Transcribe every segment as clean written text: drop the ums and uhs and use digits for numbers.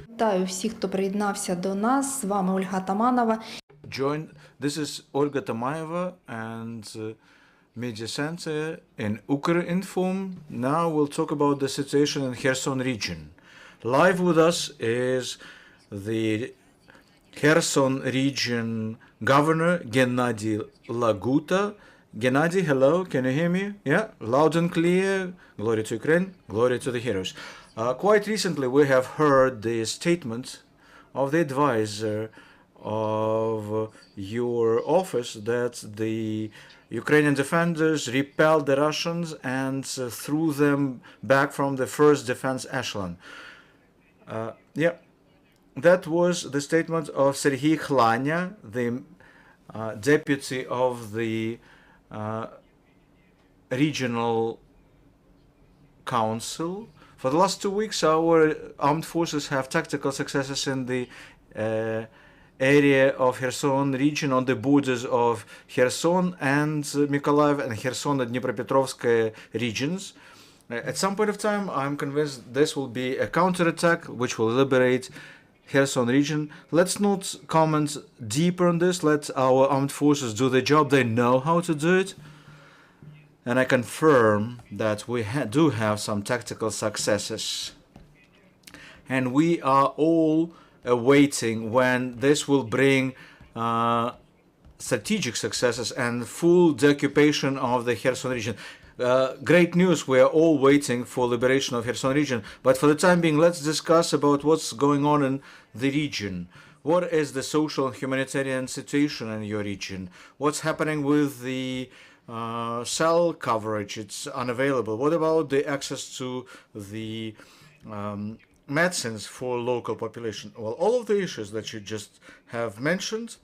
Вітаю всіх, хто приєднався до нас. З вами Ольга Таманова. This is Olga Tamaeva and Media Center in Ukrinform. Now we'll talk about the situation in Kherson region. Live with us is the Kherson region governor, Gennady Lahuta. Gennady, hello, can you hear me? Yeah, loud and clear. Glory to Ukraine, glory to the heroes. Quite recently we have heard the statement of the advisor of your office that the Ukrainian defenders repelled the Russians and threw them back from the first defense echelon. That was the statement of Serhiy Khlanya, the deputy of the regional council. For the last 2 weeks, our armed forces have tactical successes in the area of Kherson region on the borders of Kherson and Mykolaiv and Kherson and Dnipropetrovsk regions. At some point of time, I'm convinced this will be a counterattack which will liberate Kherson region. Let's not comment deeper on this. Let our armed forces do the job. They know how to do it. And I confirm that we do have some tactical successes. And we are all awaiting when this will bring strategic successes and full deoccupation of the Kherson region. Great news, we are all waiting for liberation of Kherson region. But for the time being, let's discuss about what's going on in the region. What is the social and humanitarian situation in your region? What's happening with the cell coverage? It's unavailable. What about the access to the medicines for local population? Well, all of the issues that you just have mentioned,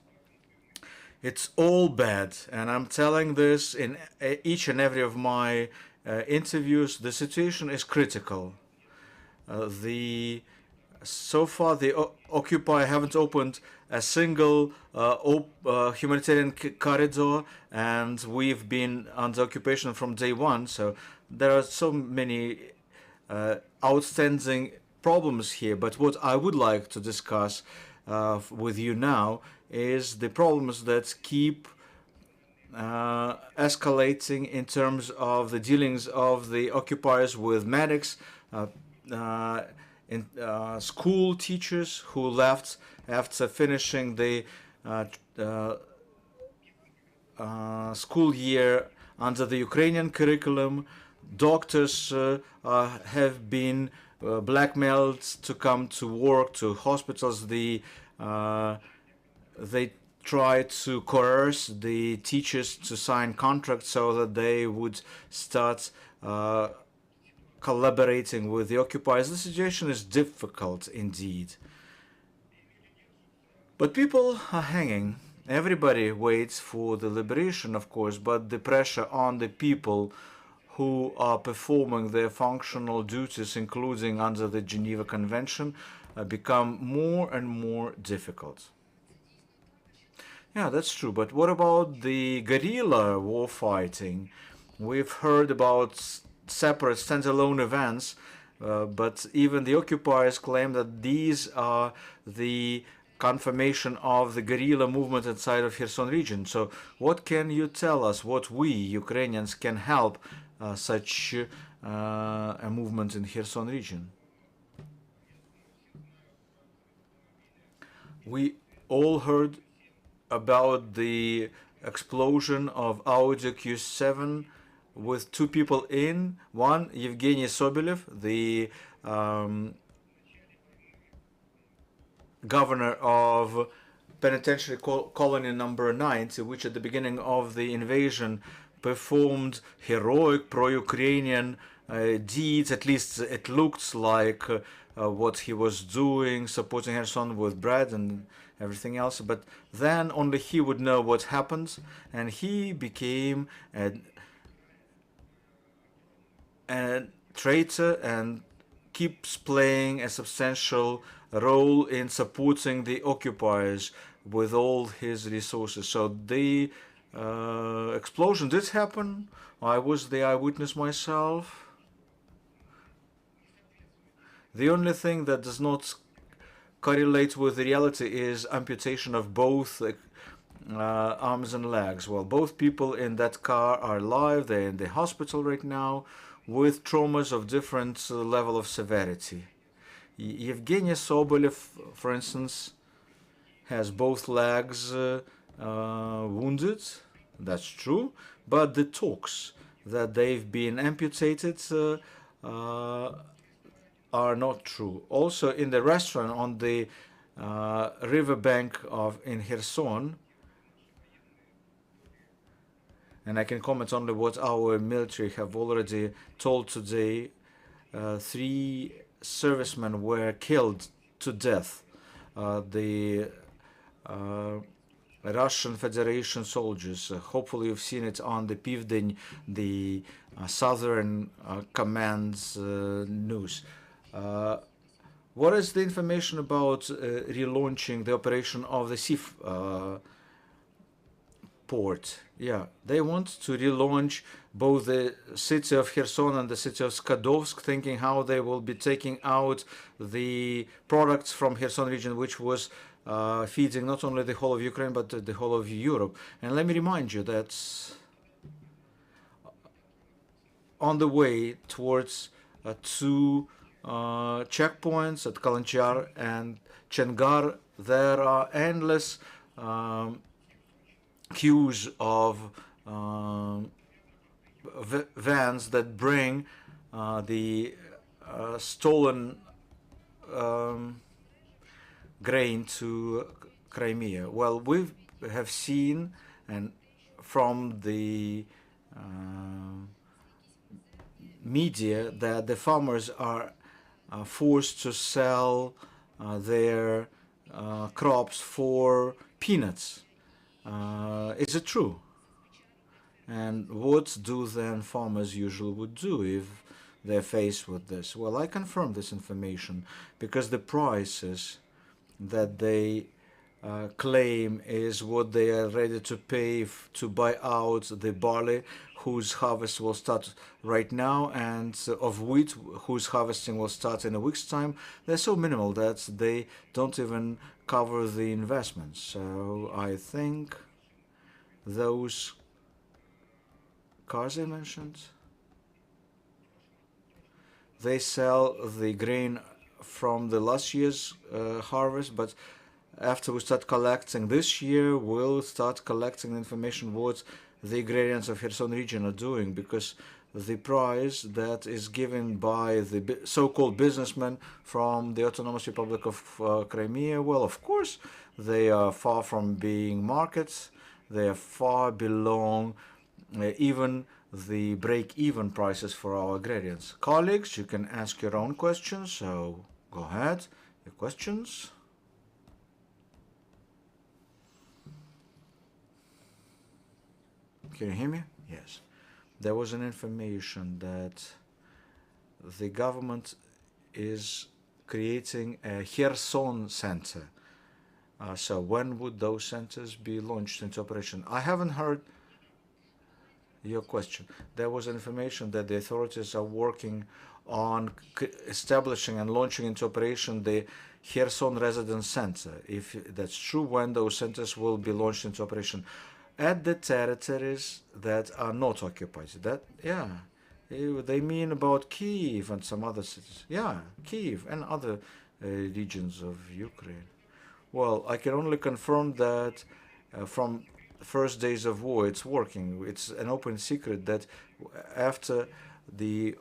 it's all bad. And I'm telling this in each and every of my interviews. The situation is critical. So far, the occupier haven't opened a single humanitarian corridor, and we've been under occupation from day one. So there are so many outstanding problems here. But what I would like to discuss with you now is the problems that keep escalating in terms of the dealings of the occupiers with medics, school teachers who left after finishing the school year under the Ukrainian curriculum. Doctors have been blackmailed to come to work to hospitals. They tried to coerce the teachers to sign contracts so that they would start collaborating with the occupiers. The situation is difficult indeed. But people are hanging. Everybody waits for the liberation, of course, but the pressure on the people who are performing their functional duties, including under the Geneva Convention, become more and more difficult. Yeah, that's true. But what about the guerrilla war fighting? We've heard about separate standalone events, but even the occupiers claim that these are the confirmation of the guerrilla movement inside of Kherson region. So what can you tell us, what we Ukrainians can help such a movement in Kherson region? We all heard about the explosion of Audi Q7 with 2 people in. One, Yevgeny Sobolev, the governor of penitentiary colony number 90, which at the beginning of the invasion performed heroic pro-Ukrainian deeds. At least it looked like what he was doing, supporting Kherson with bread and everything else. But then only he would know what happened, and he became a traitor and keeps playing a substantial role in supporting the occupiers with all his resources. So the explosion did happen. I was the eyewitness myself. The only thing that does not correlates with the reality is amputation of both arms and legs. Well, both people in that car are alive. They're in the hospital right now with traumas of different level of severity. Evgeny Sobolev, for instance, has both legs wounded. That's true. But the talks that they've been amputated are not true. Also, in the restaurant on the riverbank in Kherson, and I can comment only what our military have already told today, 3 servicemen were killed to death. The Russian Federation soldiers. Hopefully you've seen it on the Pivden, the Southern Command's news. What is the information about relaunching the operation of the sea port? Yeah, they want to relaunch both the city of Kherson and the city of Skadovsk, thinking how they will be taking out the products from Kherson region, which was feeding not only the whole of Ukraine, but the whole of Europe. And let me remind you that on the way towards 2 checkpoints at Kalanchar and Chengar, there are endless queues of vans that bring the stolen grain to Crimea. Well, we have seen, and from the media, that the farmers are forced to sell their crops for peanuts. Is it true? And what do then farmers usually would do if they're faced with this? Well, I confirm this information because the prices that they claim is what they are ready to pay to buy out the barley, whose harvest will start right now, and of wheat, whose harvesting will start in a week's time. They're so minimal that they don't even cover the investments. So I think those cars I mentioned, they sell the grain from the last year's harvest, but after we start collecting this year, we'll start collecting information what the agrarians of Kherson region are doing, because the price that is given by the so-called businessmen from the Autonomous Republic of Crimea, well, of course, they are far from being markets. They are far below even the break-even prices for our agrarians. Colleagues, you can ask your own questions, so go ahead, your questions. Can you hear me? Yes. There was an information that the government is creating a Kherson center. So when would those centers be launched into operation? I haven't heard your question. There was information that the authorities are working on establishing and launching into operation the Kherson Residence Center. If that's true, when those centers will be launched into operation at the territories that are not occupied. That, yeah, they mean about Kyiv and some other cities. Yeah, Kyiv and other regions of Ukraine. Well, I can only confirm that from first days of war, it's working. It's an open secret that after the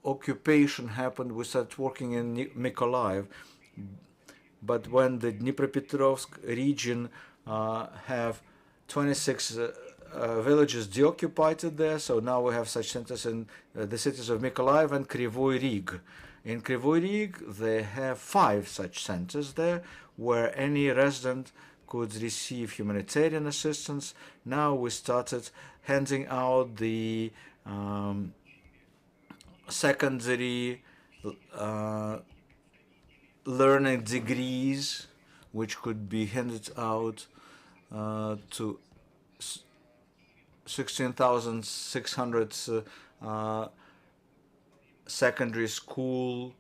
occupation happened, we started working in Mykolaiv. But when the Dnipropetrovsk region have 26 villages deoccupied there, so now we have such centers in the cities of Mykolaiv and Kryvyi Rih. In Kryvyi Rih, they have 5 such centers there, where any resident could receive humanitarian assistance. Now we started handing out the secondary learning degrees, which could be handed out to 16,600 secondary school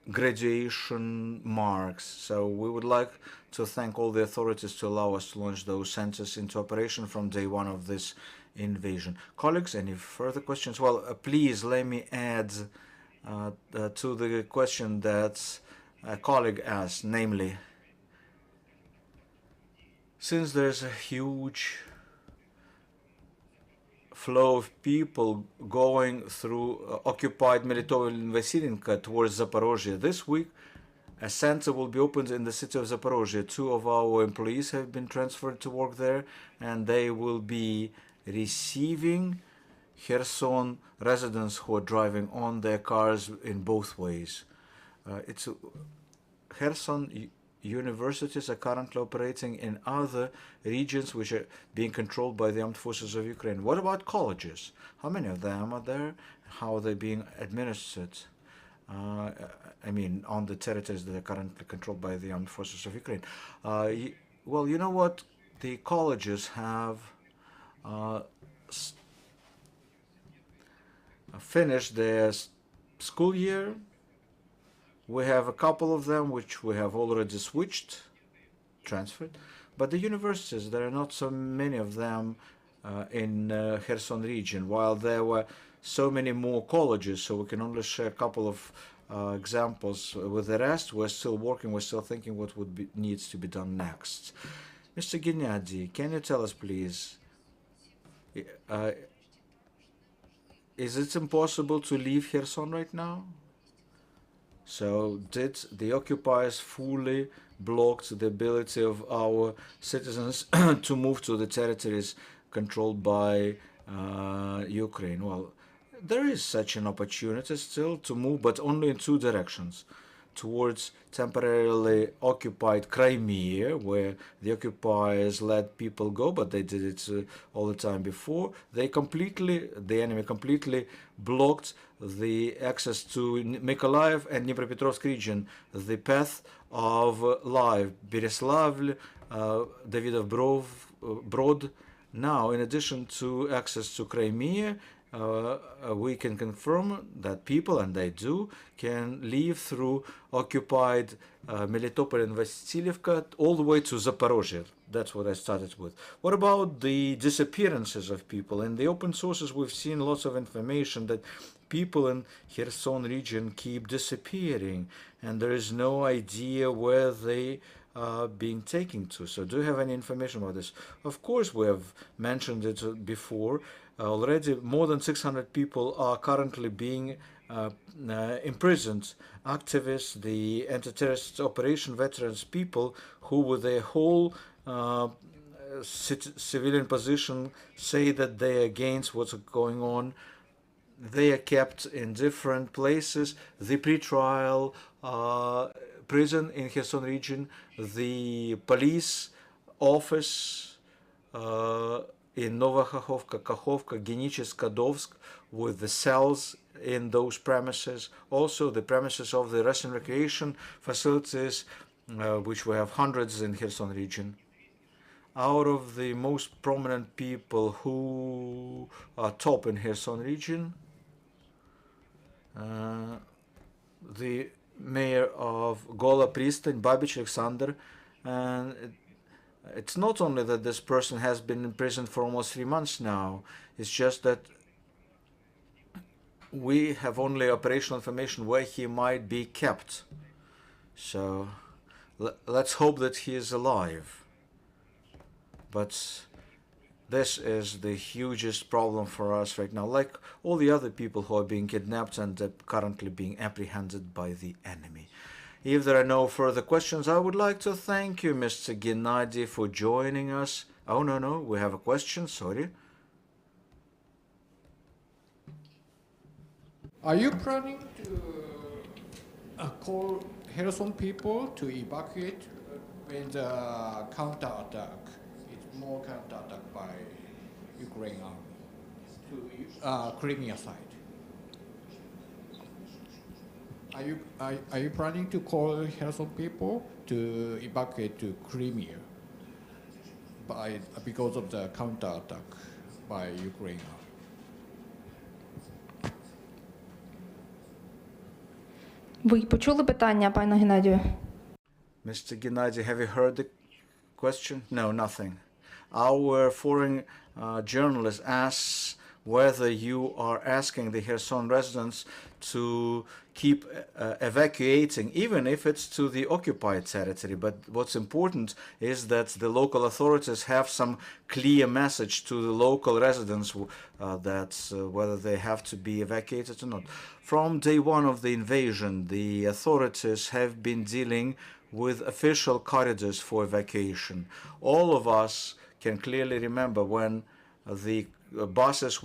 graduation marks. So we would like to thank all the authorities to allow us to launch those sensors into operation from day one of this invasion. Colleagues, any further questions? Well, please let me add to the question that a colleague asked, namely, since there's a huge flow of people going through occupied Melitopol Vasylinka towards Zaporozhye, this week a center will be opened in the city of Zaporozhye. 2 of our employees have been transferred to work there, and they will be receiving Kherson residents who are driving on their cars in both ways. It's Kherson universities are currently operating in other regions which are being controlled by the armed forces of Ukraine. What about colleges? How many of them are there? How are they being administered? I mean, on the territories that are currently controlled by the armed forces of Ukraine. Well, you know what? The colleges have finished their school year. We have a couple of them which we have already transferred, but the universities, there are not so many of them in Kherson region, while there were so many more colleges, so we can only share a couple of examples. With the rest, we're still working, we're still thinking what needs to be done next. Mr. Gennady, can you tell us, please, is it impossible to leave Kherson right now? So did the occupiers fully block the ability of our citizens to move to the territories controlled by Ukraine? Well, there is such an opportunity still to move, but only in 2 directions. Towards temporarily occupied Crimea, where the occupiers let people go, but they did it all the time before. The enemy completely blocked the access to Mykolaiv and Dnipropetrovsk region, the path of life, Bereslavl, Davidov Brod. Now, in addition to access to Crimea, we can confirm that people, and they do, can leave through occupied Melitopol and Vasylyevka all the way to Zaporozhye. That's what I started with. What about the disappearances of people? In the open sources, we've seen lots of information that people in Kherson region keep disappearing, and there is no idea where they are being taken to. So do you have any information about this? Of course, we have mentioned it before. Already more than 600 people are currently being imprisoned. Activists, the anti-terrorist operation veterans, people who with their whole civilian position say that they are against what's going on. They are kept in different places. The pre-trial prison in Kherson region, the police office in Nova Kakhovka, Gennady, Skadovsk, with the cells in those premises. Also the premises of the Russian recreation facilities, which we have hundreds in Kherson region. Out of the most prominent people who are top in Kherson region, the mayor of Gola Pristan, Babich Alexander, and it's not only that this person has been in prison for almost 3 months now, it's just that we have only operational information where he might be kept. So let's hope that he is alive. But this is the hugest problem for us right now, like all the other people who are being kidnapped and currently being apprehended by the enemy. If there are no further questions, I would like to thank you, Mr. Gennady, for joining us. Oh, no, we have a question, sorry. Are you planning to call Kherson people to evacuate when the counterattack? It's more counterattack by Ukraine army to Crimea side. Are you planning to call Kherson people to evacuate to Crimea because of the counterattack by Ukraine army? Ви почули питання, пане Геннадію? Mr. Gennady, have you heard the question? No, nothing. Our foreign journalist asks whether you are asking the Kherson residents to keep evacuating, even if it's to the occupied territory. But what's important is that the local authorities have some clear message to the local residents that whether they have to be evacuated or not. From day one of the invasion, the authorities have been dealing with official corridors for evacuation. All of us can clearly remember when the buses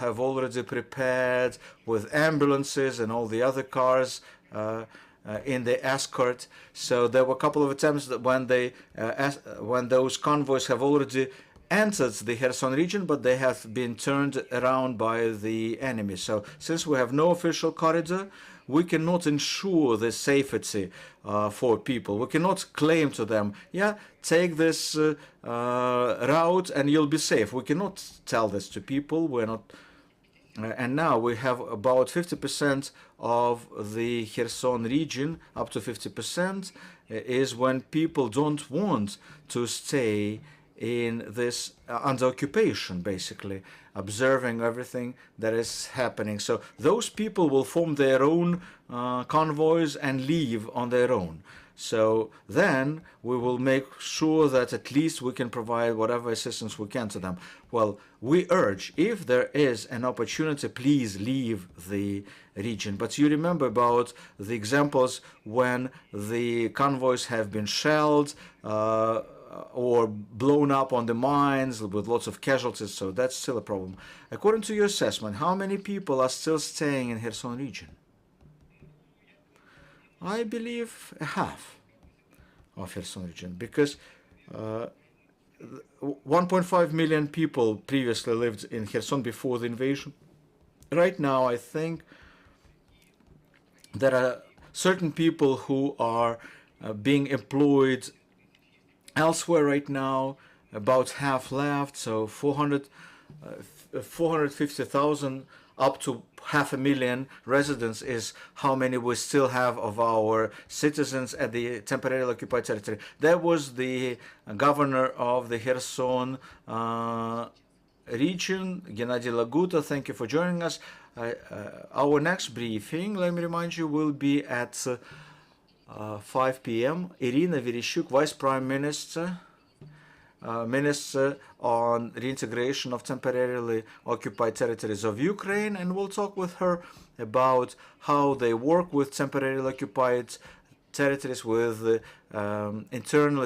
have already prepared with ambulances and all the other cars in the escort. So there were a couple of attempts that when those convoys have already entered the Kherson region, but they have been turned around by the enemy. So since we have no official corridor, we cannot ensure the safety for people. We cannot claim to them, yeah, take this route and you'll be safe. We cannot tell this to people. We're not. And now we have about 50% of the Kherson region, up to 50%, is when people don't want to stay in this under occupation, basically, observing everything that is happening. So those people will form their own convoys and leave on their own. So then we will make sure that at least we can provide whatever assistance we can to them. Well, we urge, if there is an opportunity, please leave the region. But you remember about the examples when the convoys have been shelled, or blown up on the mines with lots of casualties, so that's still a problem. According to your assessment, how many people are still staying in Kherson region? I believe half of Kherson region, because 1.5 million people previously lived in Kherson before the invasion. Right now, I think there are certain people who are being employed elsewhere right now, about half left, so 450,000 up to 500,000 residents is how many we still have of our citizens at the temporarily occupied territory. That was the governor of the Kherson region, Gennady Lahuta. Thank you for joining us. Our next briefing, let me remind you, will be at 5 p.m. Irina Vereshchuk, Vice Prime Minister, Minister on reintegration of temporarily occupied territories of Ukraine, and we'll talk with her about how they work with temporarily occupied territories with internally